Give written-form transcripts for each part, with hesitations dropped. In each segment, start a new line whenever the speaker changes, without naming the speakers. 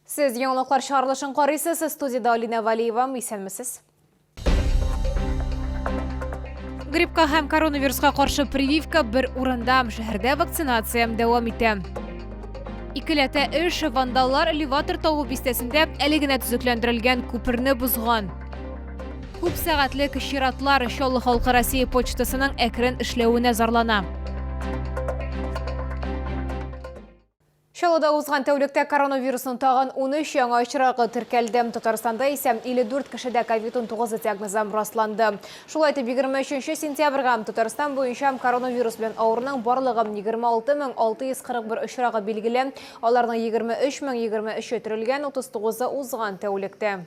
Siz yanılıqlar şarlışın qarısız, studiyada Alina Valiyeva, исәнмесез? Гриппка һәм коронавирусқа қаршы прививка бір урында, шәһәрдә вакцинация дәвам итә. Икеләтә эш вандаллар элеватор тавы бистәсендә әле генә төзекләндерелгән күперне бузган. Күп сәгатьлек чиратлар Чаллы халкы Россия почтасының әкрен эшләвенә зарлана. Чаллыда узган тәүлектә коронавирусның тагын 13 яңа очрагы теркәлде. Татарстанда исә 54 кешедә COVID-19 диагнозы расланды. Шулай итеп 23 сентябрьгә Татарстан буенча коронавирус белән авыруның барлыгы 26641 очрагы билгеле. Аларның 23023 төрелгән, 39-ы узган тәүлектә.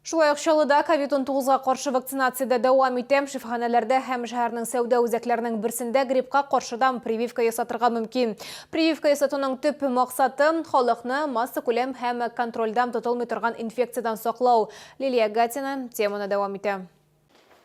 Шулай ук Чаллыда COVID-19-га каршы вакцинациядә дәвам итә. Шифаханәләрдә һәм шәһәрнең сәүдә үзәкләренең берсендә гриппка каршыдан прививка ясатырга мөмкин. Прививка ясатуның төп максаты халыкны масса күләм һәм контрольдән тотылмый торган инфекциядан саклау. Лилия Гатина теманы дәвам итә.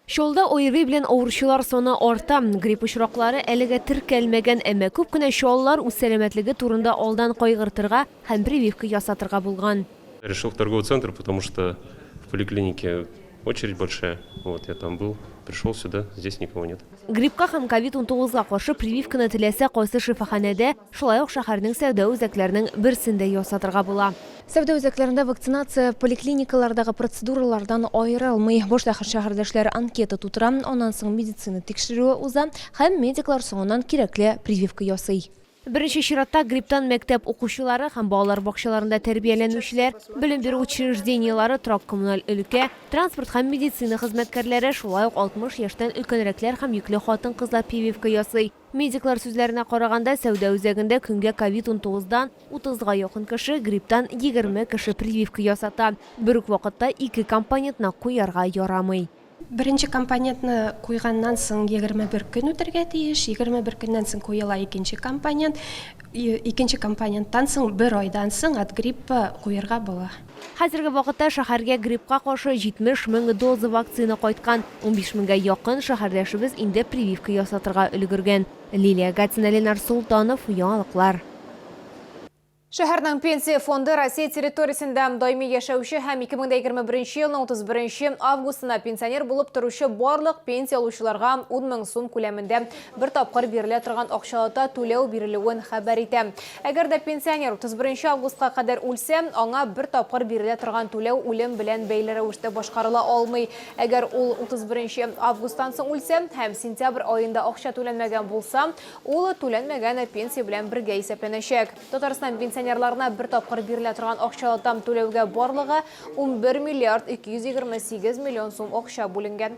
Чаллыда ОРВИ белән авыручылар саны арта. Грипп очраклары әлегә теркәлмәгән, әмма күп кенә чаллылар үз сәламәтлеге турында алдан кайгыртырга һәм прививка ясатырга булган.
Решил в торговый центр, потому что в поликлинике очередь большая. Вот я там был, пришел сюда, здесь никого нет.
Гриппка һәм COVID-19-га каршы прививканы теләсә кайсы шифаханәдә, шулай ук шәһәрнең сәүдә үзәкләренең берсендә ясатырга була.
Сәүдә үзәкләрендә вакцинация поликлиникалардагы процедуралардан аерылмый. Башта шәһәрдәшләр анкета тутыра, аннан соң медицина тикшерүе уза һәм медиклар соңыннан кирәкле прививка ясый.
Беренче чиратта грипптан мәктәп укучылары һәм балалар бакчаларында тәрбияләнүчеләр, белем бирү учреждениялары, торак-коммуналь өлкә, транспорт һәм медицина хезмәткәрләре, шулай ук 60 яшьтән өлкәнрәкләр һәм йөкле хатын-кызлар прививка ясый. Медиклар сүзләренә караганда, сәүдә үзәгендә көнгә COVID-19-дан 30-га якын кеше, грипптан 20 кеше прививка ясата. Бер үк вакытта 2 компонентны куярга ярамый.
Беренче компонентны куйганнан соң 21 көн үтәргә тиеш, 21 көннән соң куела икенче компонент, икенче компоненттан соң 1 айдан соң от гриппа куярга була.
Хәзерге вакытта шәһәргә гриппка каршы 70 мең доза вакцина кайткан, 15 меңгә якын шәһәрдәшебез инде прививка ясатырга өлгергән. Лилия Гатина, Ленар Султанов, Яңалыклар.
Шәһәрнең пенсия фонды Россия территориясендә даими яшәүче һәм 2021 елның 31 августына пенсионер булып торучы барлык пенсия алучыларга 10 мең сум күләмендә бер тапкыр бирелә торган акчалата түләү бирелүен хәбәр итә. Әгәр дә пенсионер 31 августка кадәр үлсә, аңа бер тапкыр бирелә торган түләү үлем белән бәйле рәвештә башкарыла алмый. Әгәр ул 31 августтан соң үлсә һәм сентябрь аенда акча түләнмәгән булса, ул түләнмәгән пенсия белән бергә исәпләнәчәк. Татарстан пенсионерларына бер тапкыр бирелә торган акчалатам түләүгә барлыгы 11 миллиард 228 миллион сум акча бүленгән.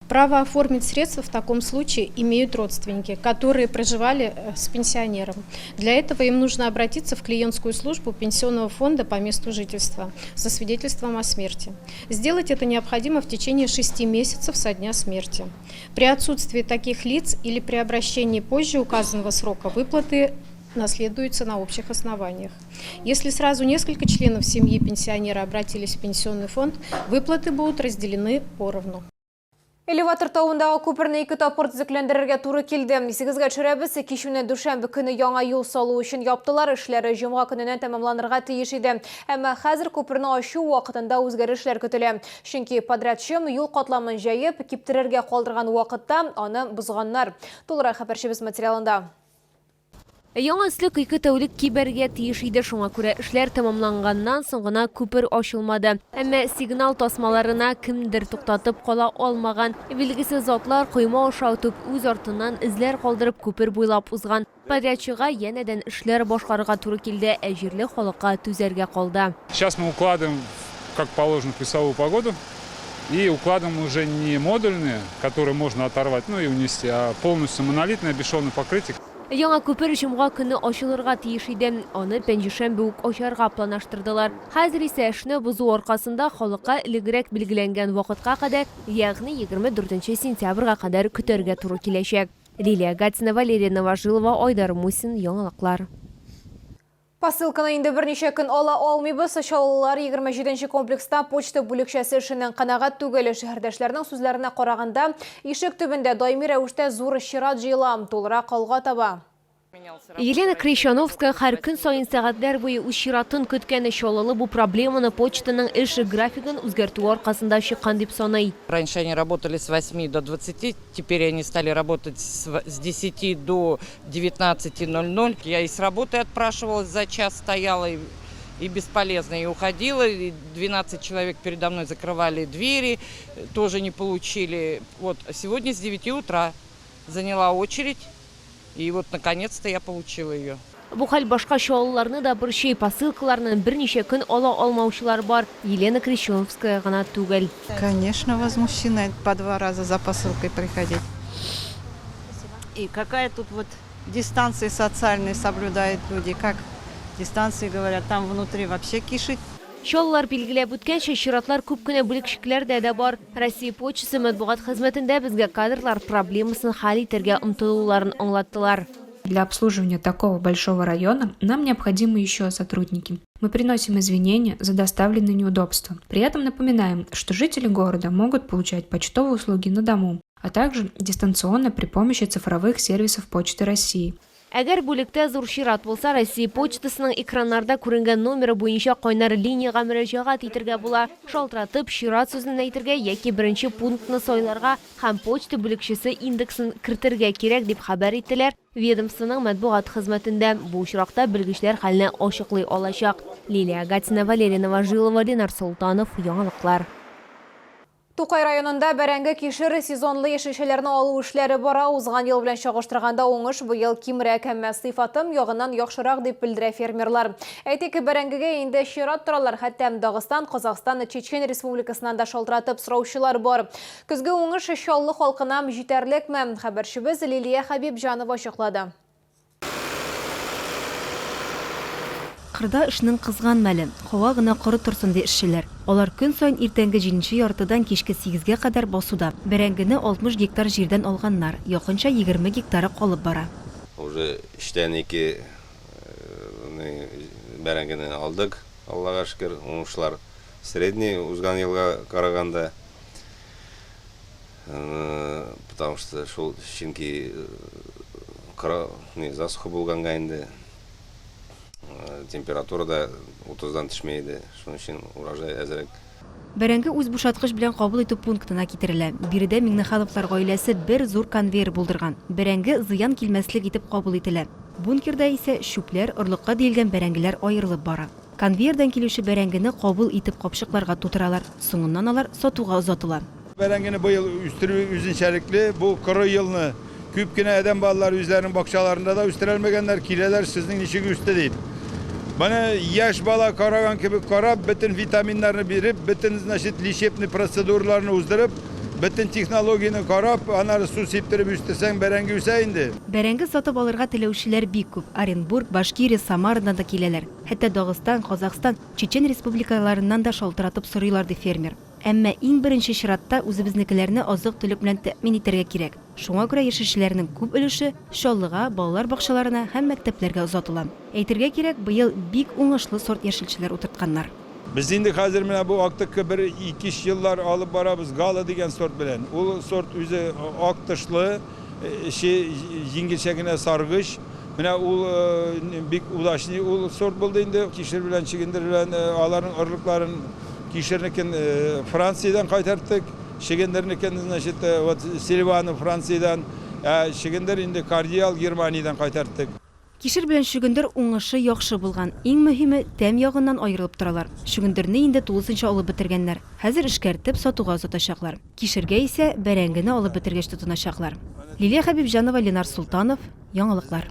Право оформить средства в таком случае имеют родственники, которые проживали с пенсионером. Для этого им нужно обратиться в клиентскую службу пенсионного фонда по месту жительства со свидетельством о смерти. Сделать это необходимо в течение 6 месяцев со дня смерти. При отсутствии таких лиц или при обращении позже указанного срока выплаты наследуются на общих основаниях. Если сразу несколько членов семьи пенсионера обратились в пенсионный фонд, выплаты будут разделены поровну.
Элеватор тауындагы күперне 2 тапкыр төзекләндерергә туры килде. Сигезгә төшерәбез, кичүне дүшәмбе көне яңа юл салу өчен яптылар, эшләре җомга көненнән тәмамланырга тиеш иде. Әмма хәзер күперне ачу вакытында үзгәрешләр көтелә. Чөнки подрядчы юл катламын җәеп, киптерергә калдырган вакытта аны бузганнар. Тулырак хәбәрчебез материалында.
Яңа өслек 2 тәүлек кибәргә тиеш иде, шуңа күрә эшләр тәмамланганнан соң гына күпер ачылмады. Әмма сигнал тасмаларына кемдер туктатып кала алмаган. Билгесез затлар койма аша үтеп үз артыннан эзләр калдырып күпер буйлап узган. Подрядчыга янәдән эшләр башкарырга туры килде, ә җирле халыкка түзәргә калды.
Сейчас мы укладываем, как положено, плюсовую погоду. И укладываем уже не модульные, которые можно оторвать, и унести, а полностью монолитное бесшовное покрытие.
Яңа күпер җомга көне ачылырга тиеш иде. Аны пәнҗешәмбе үк ачарга планлаштырдылар. Хәзер исә эшне бузу аркасында халыкка элегрәк билгеләнгән вакытка кадәр, ягъни 24 сентябрьгә кадәр көтәргә туры киләчәк. Лилия Гатина, Валерия Новожилова, Айдар Мусин, Яңалыклар.
Посылканы инде берничә көн ала алмыйбыз. Чаллылар 27-нче комплекста почта бүлекчәсе эшеннән канагать түгел. Шәһәрдәшләрнең сүзләренә караганда, ишек төбендә даими рәвештә зур чират җыела, тулырак алга таба.
Елена Крещановская һәр көн сайын сәгатьләр буе үз чиратын көткәне чалылы бу проблеманы почтаның эш графигын үзгәртү аркасында чыккан дип саный.
Раньше они работали с 8 до 20, теперь они стали работать с 10 до 19:00. Я и с работы отпрашивалась, за час стояла и бесполезно, и уходила. И 12 человек передо мной закрывали двери, тоже не получили. Вот сегодня с 9 утра заняла очередь. И вот наконец-то я получила ее.
Бу хәл башка чалыларны да борчый, посылкаларның берничә көн ала алмаучылар бар. Елена Крещановская гына түгел.
Конечно, возмущена по 2 раза за посылкой приходить. И какая тут вот дистанция социальная соблюдают люди, как дистанции говорят, там внутри вообще кишит.
Чаллар билгеләп үткәнчә чиратлар күп кенә бүлекчекләр дә бар. Россия почтасы матбугат хезмәтендә безгә кадрлар проблемасын хәл итәргә омтылуларын аңлаттылар.
Для обслуживания такого большого района нам необходимы еще сотрудники. Мы приносим извинения за доставленные неудобства. При этом напоминаем, что жители города могут получать почтовые услуги на дому, а также дистанционно при помощи цифровых сервисов Почты России.
Әгәр бүлектә зур чират булса, Россия почтасының экраннарда күренгән номеры буенча кайнар линияга мөрәҗәгать итәргә була. Шалтыратып чират сүзен әйтергә яки беренче пунктны сайларга һәм почта бүлекчесе индексын кертергә кирәк дип хәбәр иттеләр ведомствоның матбугат хезмәтендә. Бу очракта белгечләр хәлне ачыклый алачак. Лилия Гатина, Валерия Новожилова, Ленар Султанов, яңалыклар.
Тукай районында бәрәңге кишер сезонлы яшелчәләрне алу эшләре бара. Узган ел белән чагыштырганда уңыш быел кимрәк, әмма сыйфатым ягыннан яхшырак дип белдерә фермерлар. Әйтик, бәрәңгегә инде чират торалар, хәтта Дагыстан, Казакстан, Чечен Республикасыннан да шалтыратып сораучылар бар. Көзге уңыш Чаллы халкына җитәрлекме? Хәбәрчебез Лилия Хабибҗанова ачыклады.
Кырда эшнең кызган мәле, һава гына коры торсын ди эшчеләр. Алар көн сайын иртәнге 7 яртыдан кичке 8-гә кадәр басуда. Бәрәңгене 60 гектар җирдән алганнар, якынча 20 гектары калып бара.
Уже эштән 2 бәрәңгене алдык. Аллага шөкер, уңышлар средний узган елга караганда. Потому что шул чөнки засуха булганга инде температура да 30-дан төшмәйде. Шуның өчен урожай әзрәк.
Бәрәңге үз бушаткыч белән кабул итү пунктына китерелә. Биредә Миңнехановлар гаиләсе бер зур конвейер булдырган. Бәрәңге зыян килмәслек итеп кабул ителә. Бункерда исә шүпләр, орлыкка диелгән бәрәңгеләр аерылып бара. Конвейердан килүче бәрәңгене кабул итеп капчыкларга тутыралар. Соңыннан алар сатуга озатыла.
Бәрәңгене быел үстерү үзенчәлекле. Бу коры елны күп кенә адәм балалар үзләренең бакчаларында да үстерәлмәгәннәр, киләләр сезнең ничек үсте дип. Бана яшь бала караган кебек карап, бөтен витаминнарны биреп, бөтен лечебный процедураларны уздырып, бөтен технологияны карап, анары су сиптереп үстерсәң бәрәңге үсә инде.
Бәрәңге сатып алырга теләүчеләр бик күп. Оренбург, Башкирия, Самарадан да киләләр. Хәтта Дагыстан, Казакстан, Чечен республикаларыннан да шалтыратып сорыйлар ди фермер. Әмма иң беренче чиратта үзебезнекеләрне азык-төлек белән тәэмин итәргә кирәк. Шуңа күрә яшелчәләрнең күп өлеше Чаллыга, балалар бакчаларына һәм мәктәпләргә озатыла. Әйтергә кирәк, быел бик уңышлы сорт яшелчәләр утыртканнар.
Без инде хәзер менә бу актыкка 1-2 еллар алып барабыз, Гала дигән сорт белән. Ул сорт үзе актышлы, җиңелчә генә саргыч. Менә ул бик удачный ул сорт булды инде. Кишер белән чигендерелгән аларның орлыкларын Кишернекен Франциядән кайтартдык. Шигендернекен, значит, вот Сильваны Франциядән, шигендер инде Кардиал Германиядән кайтартдык.
Кишер белән шигендер уңышы яхшы булган. Иң мөһиме тәм ягыннан аерылып торалар. Шигендерне инде тулысынча алып бетергәннәр. Хәзер эшкәртеп сатуга озатачаклар. Кишергә исә бәрәңгене алып бетергәч тотыначаклар. Лилия Хабибҗанова, Ленар Султанов, яңалыклар.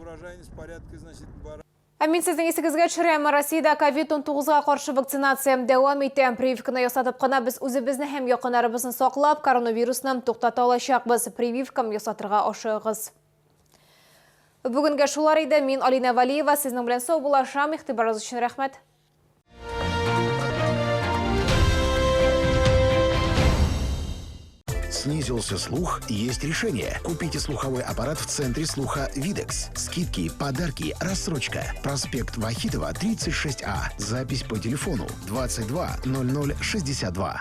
Мин сезнең исегезгә төшерәм. Россиядә COVID-19-га каршы вакцинация дәвам итә. Прививканы ясатып кына без үзебезне һәм якыннарыбызны саклап, коронавирусны туктата алачакбыз. Прививкам ясатырга ашыгыз. Бүгенгә шулар иде. Мин Алина Валиева, сезнең белән сау булашам. Игътибарыгыз өчен рәхмәт.
Снизился слух, есть решение. Купите слуховой аппарат в центре слуха Видекс. Скидки, подарки, рассрочка. Проспект Вахитова, 36А. Запись по телефону 22 00 62.